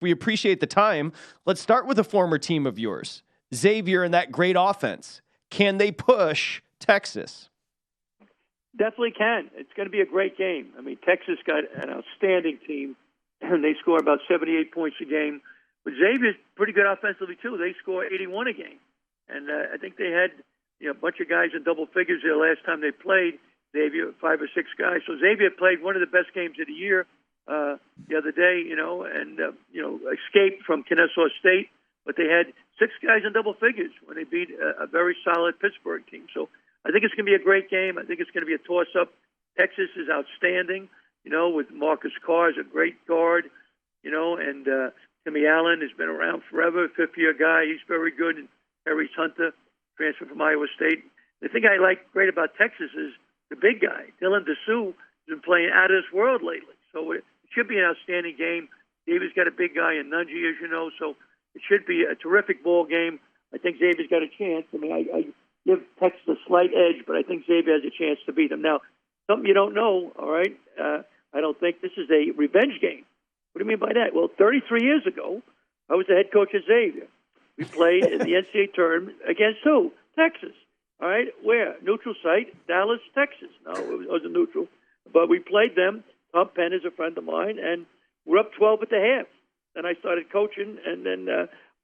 We appreciate the time. Let's start with a former team of yours, Xavier, and that great offense. Can they push Texas? Definitely can. It's going to be a great game. I mean, Texas got an outstanding team, and they score about 78 points a game. But Xavier's pretty good offensively, too. They score 81 a game. And I think they had a bunch of guys in double figures there last time they played. Xavier, 5 or 6 guys. So Xavier played one of the best games of the year the other day, and escaped from Kennesaw State. But they had 6 guys in double figures when they beat a very solid Pittsburgh team. So I think it's going to be a great game. I think it's going to be a toss-up. Texas is outstanding, with Marcus Carr as a great guard, and Timmy Allen has been around forever, fifth-year guy. He's very good. And Harry Hunter, transferred from Iowa State. The thing I like great about Texas is the big guy, Dylan DeSue, has been playing out of this world lately. So it should be an outstanding game. David's got a big guy in Nunji, as you know, so it should be a terrific ball game. I think Xavier's got a chance. I mean, I give Texas a slight edge, but I think Xavier has a chance to beat them. Now, something you don't know, all right, I don't think this is a revenge game. What do you mean by that? Well, 33 years ago, I was the head coach at Xavier. We played in the NCAA tournament against who? Texas. All right, where? Neutral site, Dallas, Texas. No, it wasn't neutral. But we played them. Tom Penn is a friend of mine, and we're up 12 at the half. Then I started coaching, and then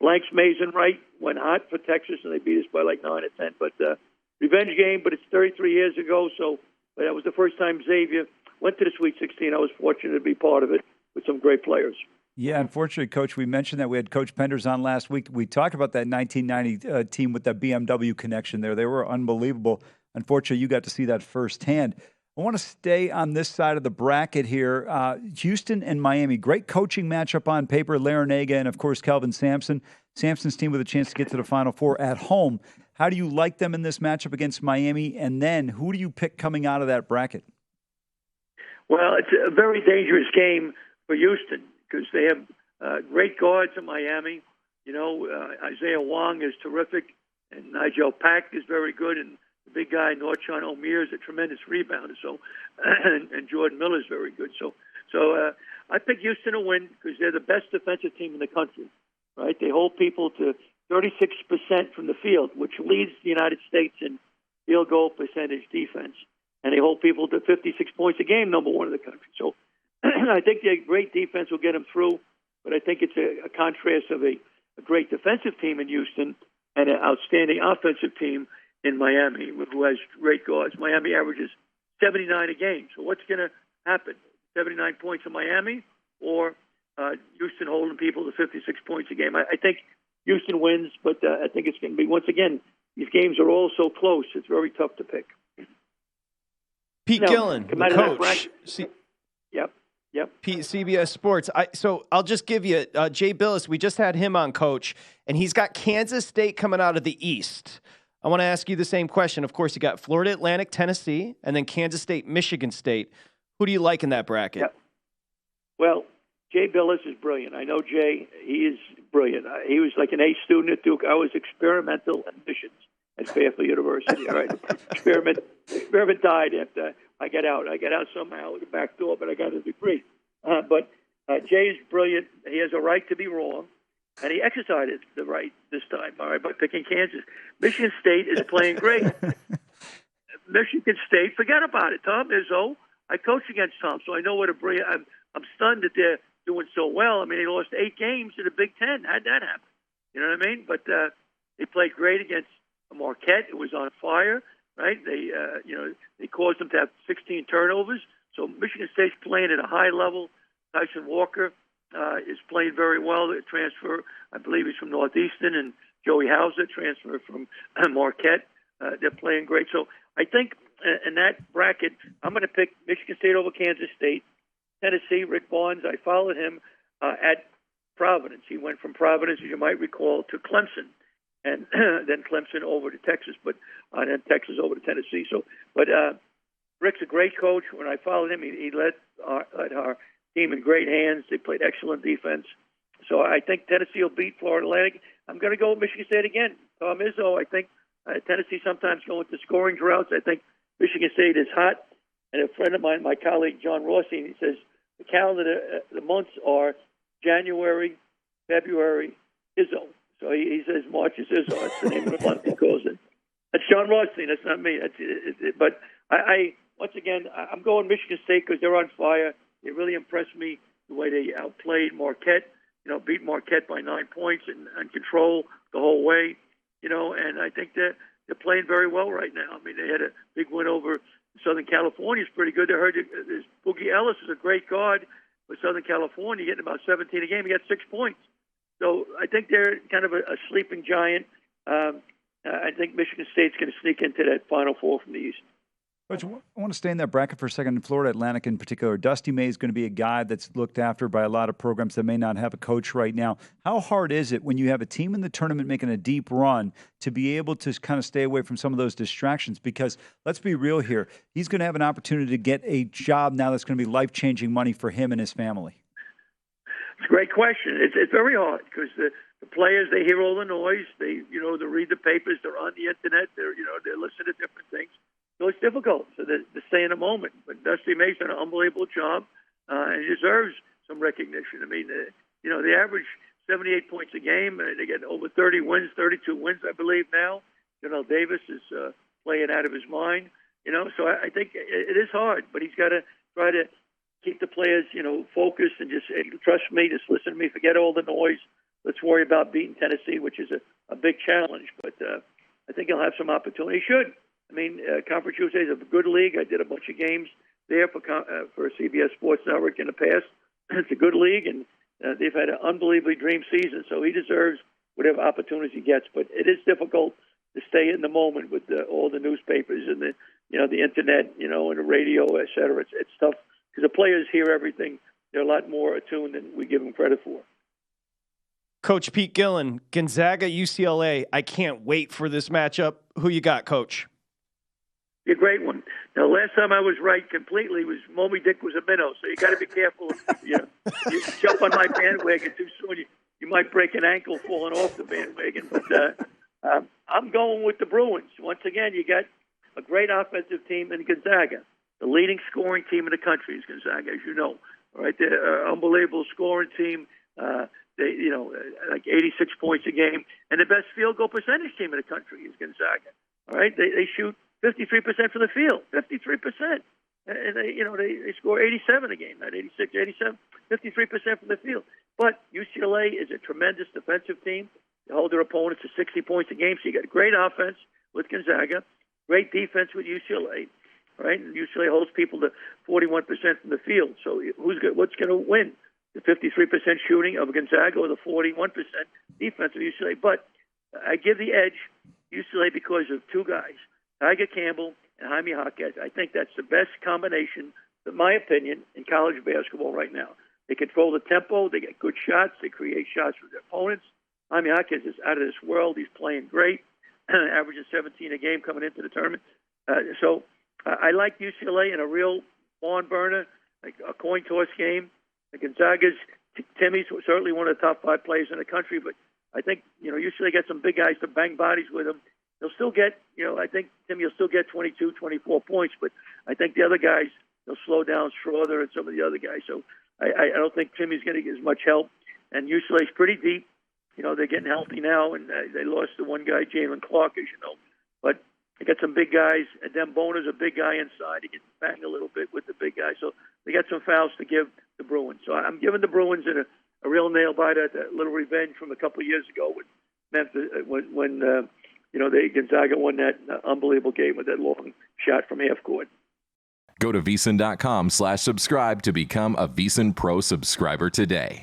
Blanks, Mason, Wright went hot for Texas, and they beat us by like 9 or 10. But revenge game, but it's 33 years ago, so that was the first time Xavier went to the Sweet 16. I was fortunate to be part of it with some great players. Yeah, unfortunately, Coach, we mentioned that we had Coach Penders on last week. We talked about that 1990 team with that BMW connection there. They were unbelievable. Unfortunately, you got to see that firsthand. I want to stay on this side of the bracket here. Houston and Miami, great coaching matchup on paper. Larinaga and, of course, Kelvin Sampson. Sampson's team with a chance to get to the Final Four at home. How do you like them in this matchup against Miami? And then who do you pick coming out of that bracket? Well, it's a very dangerous game for Houston because they have great guards in Miami. Isaiah Wong is terrific, and Nigel Pack is very good, and the big guy, Norchon O'Meara, is a tremendous rebounder. So, and Jordan Miller is very good. So I pick Houston to win because they're the best defensive team in the country. Right? They hold people to 36% from the field, which leads the United States in field goal percentage defense, and they hold people to 56 points a game, number 1 in the country. So I think the great defense will get them through, but I think it's a contrast of a great defensive team in Houston and an outstanding offensive team in Miami, who has great guards. Miami averages 79 a game. So what's going to happen? 79 points in Miami or Houston holding people to 56 points a game? I think Houston wins, but I think it's going to be, once again, these games are all so close. It's very tough to pick. Pete Gillen, coach. Yep. Pete, CBS Sports. So I'll just give you Jay Billis. We just had him on, Coach, and he's got Kansas State coming out of the East. I want to ask you the same question. Of course, you got Florida Atlantic, Tennessee, and then Kansas State, Michigan State. Who do you like in that bracket? Yep. Well, Jay Billis is brilliant. I know Jay. He is brilliant. He was like an A student at Duke. I was experimental admissions at Fairfield University. All right, experiment died after I got out. I got out somehow at the back door, but I got a degree. But Jay is brilliant. He has a right to be wrong, and he exercised the right this time. All right, by picking Kansas. Michigan State is playing great. Michigan State, forget about it. Tom Izzo. I coached against Tom, so I know what a brilliant. I'm stunned that they're doing so well. I mean, they lost 8 games in the Big Ten. How'd that happen? You know what I mean? But they played great against Marquette. It was on fire, right? They caused them to have 16 turnovers. So Michigan State's playing at a high level. Tyson Walker is playing very well. The transfer, I believe, he's from Northeastern, and Joey Hauser transferred from Marquette. They're playing great. So I think in that bracket, I'm going to pick Michigan State over Kansas State. Tennessee, Rick Barnes, I followed him at Providence. He went from Providence, as you might recall, to Clemson, and then Clemson over to Texas, and then Texas over to Tennessee. But Rick's a great coach. When I followed him, he led our team in great hands. They played excellent defense. So I think Tennessee will beat Florida Atlantic. I'm going to go with Michigan State again. Tom Izzo, I think Tennessee sometimes go into scoring droughts. I think Michigan State is hot. And a friend of mine, my colleague John Rossi, he says the calendar, the months are January, February, Izzo. So he says March is Izzo. That's the name of the month he calls it. That's John Rothstein. That's not me. But I once again, I'm going Michigan State because they're on fire. They really impressed me the way they outplayed Marquette. Beat Marquette by 9 points and control the whole way. And I think that they're playing very well right now. I mean, they had a big win over Southern California. It's pretty good. They heard this Boogie Ellis is a great guard with Southern California, getting about 17 a game. He got 6 points. So I think they're kind of a sleeping giant. I think Michigan State's going to sneak into that Final Four from the East. Coach, I want to stay in that bracket for a second. In Florida Atlantic in particular, Dusty May is going to be a guy that's looked after by a lot of programs that may not have a coach right now. How hard is it when you have a team in the tournament making a deep run to be able to kind of stay away from some of those distractions? Because let's be real here, he's going to have an opportunity to get a job now that's going to be life-changing money for him and his family. It's a great question. It's very hard because the players, they hear all the noise. They read the papers. They're on the internet. They're listening to different things. So it's difficult to stay in the moment. But Dusty May's done an unbelievable job, and he deserves some recognition. I mean, they average 78 points a game. They get over 30 wins, 32 wins, I believe now. Janelle Davis is playing out of his mind. So I think it is hard, but he's got to try to keep the players, focused and just trust me, just listen to me, forget all the noise. Let's worry about beating Tennessee, which is a big challenge. But I think he'll have some opportunity. He should. I mean, Conference USA is a good league. I did a bunch of games there for CBS Sports Network in the past. It's a good league, and they've had an unbelievably dream season. So he deserves whatever opportunities he gets. But it is difficult to stay in the moment with all the newspapers and the internet, and the radio, et cetera. It's tough because the players hear everything. They're a lot more attuned than we give them credit for. Coach Pete Gillen, Gonzaga, UCLA. I can't wait for this matchup. Who you got, Coach? A great one. Now, last time I was right completely was Moby Dick was a minnow, so you got to be careful. You jump on my bandwagon too soon, you might break an ankle falling off the bandwagon. But I'm going with the Bruins. Once again, you got a great offensive team in Gonzaga. The leading scoring team in the country is Gonzaga, as you know. All right, they're an unbelievable scoring team. They, like 86 points a game, and the best field goal percentage team in the country is Gonzaga. All right, they shoot 53% from the field, 53%. And they score 87 a game, not 86, 87, 53% from the field. But UCLA is a tremendous defensive team. They hold their opponents to 60 points a game, so you got great offense with Gonzaga, great defense with UCLA, right? And UCLA holds people to 41% from the field. So what's going to win? The 53% shooting of Gonzaga or the 41% defense of UCLA? But I give the edge UCLA because of two guys, Tiger Campbell and Jaime Jaquez. I think that's the best combination, in my opinion, in college basketball right now. They control the tempo. They get good shots. They create shots for their opponents. Jaime Jaquez is out of this world. He's playing great, averaging 17 a game coming into the tournament. So I like UCLA in a real barn burner, like a coin toss game. Gonzaga's Timmy's certainly one of the top 5 players in the country, but I think UCLA got some big guys to bang bodies with him. They'll still get, I think Timmy will still get 22, 24 points, but I think the other guys, they'll slow down Schroeder and some of the other guys. So I don't think Timmy's going to get as much help. And UCLA's pretty deep. They're getting healthy now, and they lost the one guy, Jalen Clark, as you know. But they got some big guys, and then Boner's a big guy inside. He gets banged a little bit with the big guy. So they got some fouls to give the Bruins. So I'm giving the Bruins a real nail-biter, a little revenge from a couple of years ago with Memphis when Gonzaga won that unbelievable game with that long shot from half court. Go to VSiN.com/subscribe to become a VSiN Pro subscriber today.